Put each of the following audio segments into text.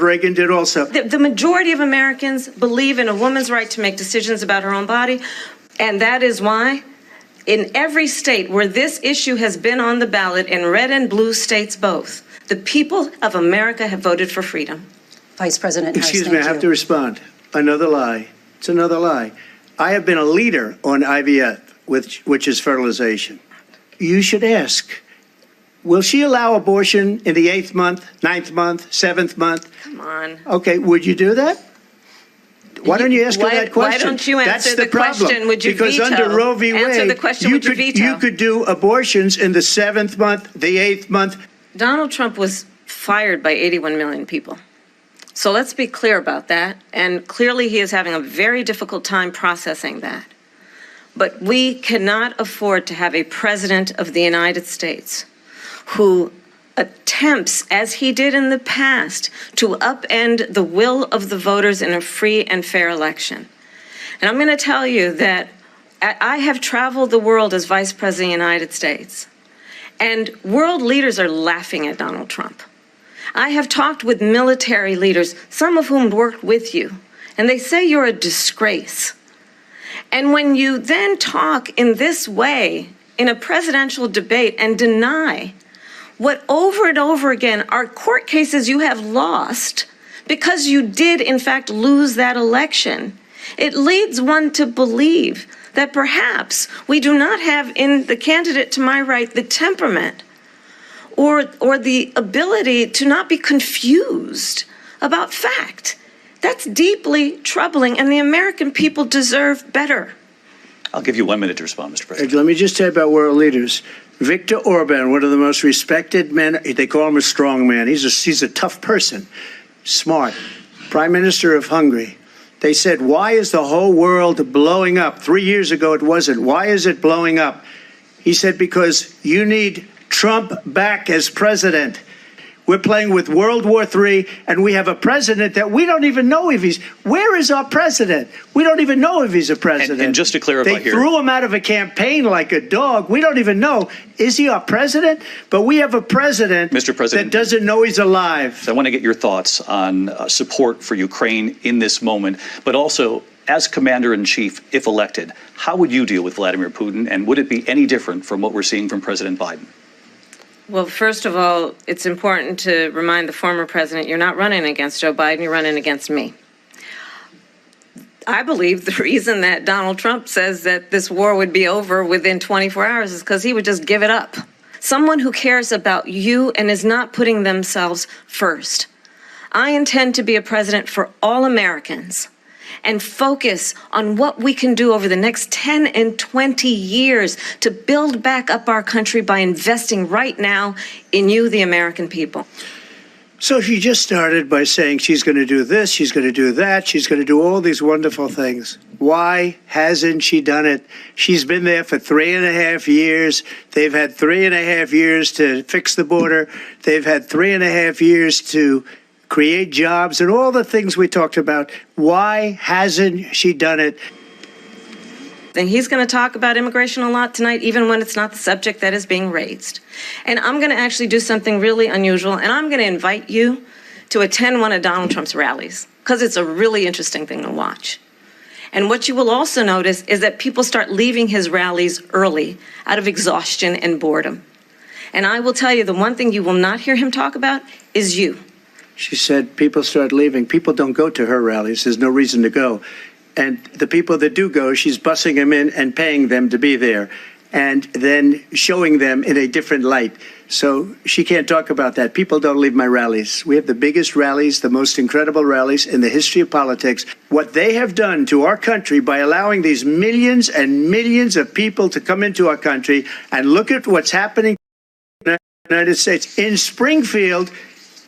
Reagan did also. The majority of Americans believe in a woman's right to make decisions about her own body, and that is why in every state where this issue has been on the ballot, in red and blue states both, the people of America have voted for freedom. Vice President Harris, Excuse me, I have to respond. Another lie. It's another lie. I have been a leader on IVF, which is fertilization. You should ask, will she allow abortion in the 8th month, 9th month, 7th month? Come on. Okay, would you do that? Why don't you ask her that question? Why don't you answer the question? Would you because veto? Under Roe v. Answer Wade, the question, would you veto? you could do abortions in the 7th month, the 8th month. Donald Trump was fired by 81 million people. So let's be clear about that. And clearly he is having a very difficult time processing that. But we cannot afford to have a president of the United States who attempts, as he did in the past, to upend the will of the voters in a free and fair election. And I'm going to tell you that I have traveled the world as Vice President of the United States, and world leaders are laughing at Donald Trump. I have talked with military leaders, some of whom worked with you, and they say you're a disgrace. And when you then talk in this way in a presidential debate and deny what over and over again are court cases you have lost because you did in fact lose that election, it leads one to believe that perhaps we do not have in the candidate to my right the temperament or the ability to not be confused about fact. That's deeply troubling, and the American people deserve better. I'll give you 1 minute to respond, Mr. President. Let me just tell you about world leaders. Viktor Orban, one of the most respected men, they call him a strong man. He's a tough person, smart. Prime Minister of Hungary. They said, why is the whole world blowing up? 3 years ago it wasn't. Why is it blowing up? He said, because you need Trump back as president. We're playing with World War III, and we have a president that we don't even know if he's... Where is our president? We don't even know if he's a president. And just to clarify they here... They threw him out of a campaign like a dog. We don't even know. Is he our president? But we have a president, Mr. President, that doesn't know he's alive. I want to get your thoughts on support for Ukraine in this moment, but also, as commander-in-chief, if elected, how would you deal with Vladimir Putin, and would it be any different from what we're seeing from President Biden? Well, first of all, it's important to remind the former president you're not running against Joe Biden, you're running against me. I believe the reason that Donald Trump says that this war would be over within 24 hours is because he would just give it up. Someone who cares about you and is not putting themselves first. I intend to be a president for all Americans and focus on what we can do over the next 10 and 20 years to build back up our country by investing right now in you, the American people. So she just started by saying she's going to do this, she's going to do that, she's going to do all these wonderful things. Why hasn't she done it? She's been there for 3.5 years. They've had 3.5 years to fix the border. They've had 3.5 years to create jobs and all the things we talked about. Why hasn't she done it? And he's going to talk about immigration a lot tonight, even when it's not the subject that is being raised. And I'm going to actually do something really unusual, and I'm going to invite you to attend one of Donald Trump's rallies, because it's a really interesting thing to watch. And what you will also notice is that people start leaving his rallies early out of exhaustion and boredom. And I will tell you, the one thing you will not hear him talk about is you. She said people start leaving. People don't go to her rallies. There's no reason to go. And the people that do go, she's bussing them in and paying them to be there and then showing them in a different light. So she can't talk about that. People don't leave my rallies. We have the biggest rallies, the most incredible rallies in the history of politics. What they have done to our country by allowing these millions and millions of people to come into our country, and look at what's happening in the United States. In Springfield,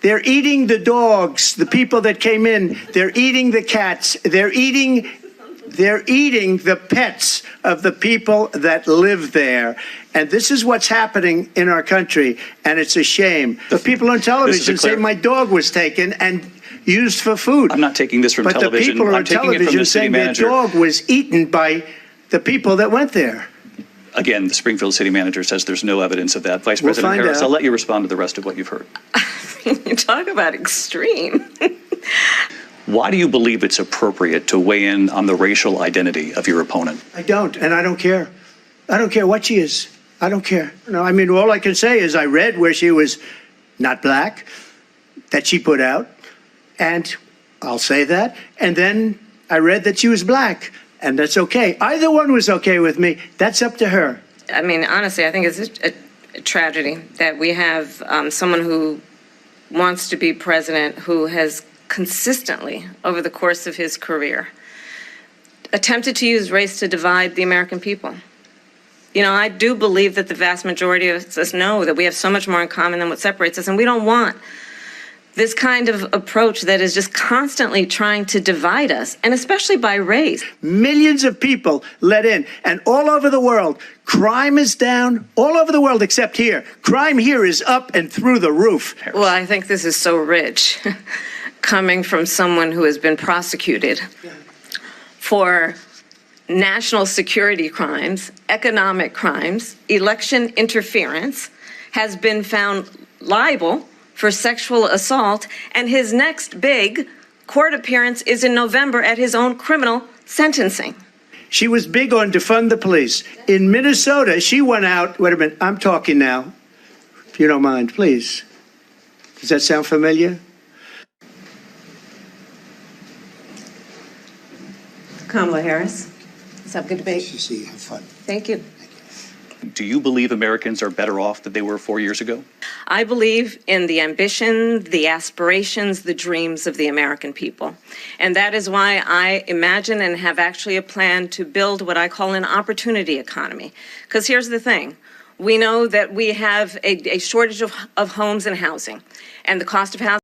they're eating the dogs, the people that came in. They're eating the cats. They're eating the pets of the people that live there. And this is what's happening in our country, and it's a shame. The people on television say my dog was taken and used for food. I'm not taking this from television. But the people on television saying their dog was eaten by the people that went there. Again, the Springfield city manager says there's no evidence of that. Vice President Harris, I'll let you respond to the rest of what you've heard. You talk about extreme. Why do you believe it's appropriate to weigh in on the racial identity of your opponent? I don't, and I don't care. I don't care what she is. I don't care. No, I mean, all I can say is I read where she was not black, that she put out, and I'll say that. And then I read that she was black, and that's okay. Either one was okay with me. That's up to her. I mean, honestly, I think it's a tragedy that we have someone who wants to be president who has consistently, over the course of his career, attempted to use race to divide the American people. You know, I do believe that the vast majority of us know that we have so much more in common than what separates us, and we don't want this kind of approach that is just constantly trying to divide us, and especially by race. Millions of people let in, and all over the world, crime is down, all over the world except here. Crime here is up and through the roof. Well, I think this is so rich, coming from someone who has been prosecuted for national security crimes, economic crimes, election interference, has been found liable for sexual assault, and his next big court appearance is in November at his own criminal sentencing. She was big on defund the police. In Minnesota, she went out, wait a minute, I'm talking now, if you don't mind, please. Does that sound familiar? Kamala Harris. Let's have a good debate. See, have fun. Thank you. Do you believe Americans are better off than they were 4 years ago? I believe in the ambition, the aspirations, the dreams of the American people. And that is why I imagine and have actually a plan to build what I call an opportunity economy. Because here's the thing. We know that we have a shortage of homes and housing, and the cost of housing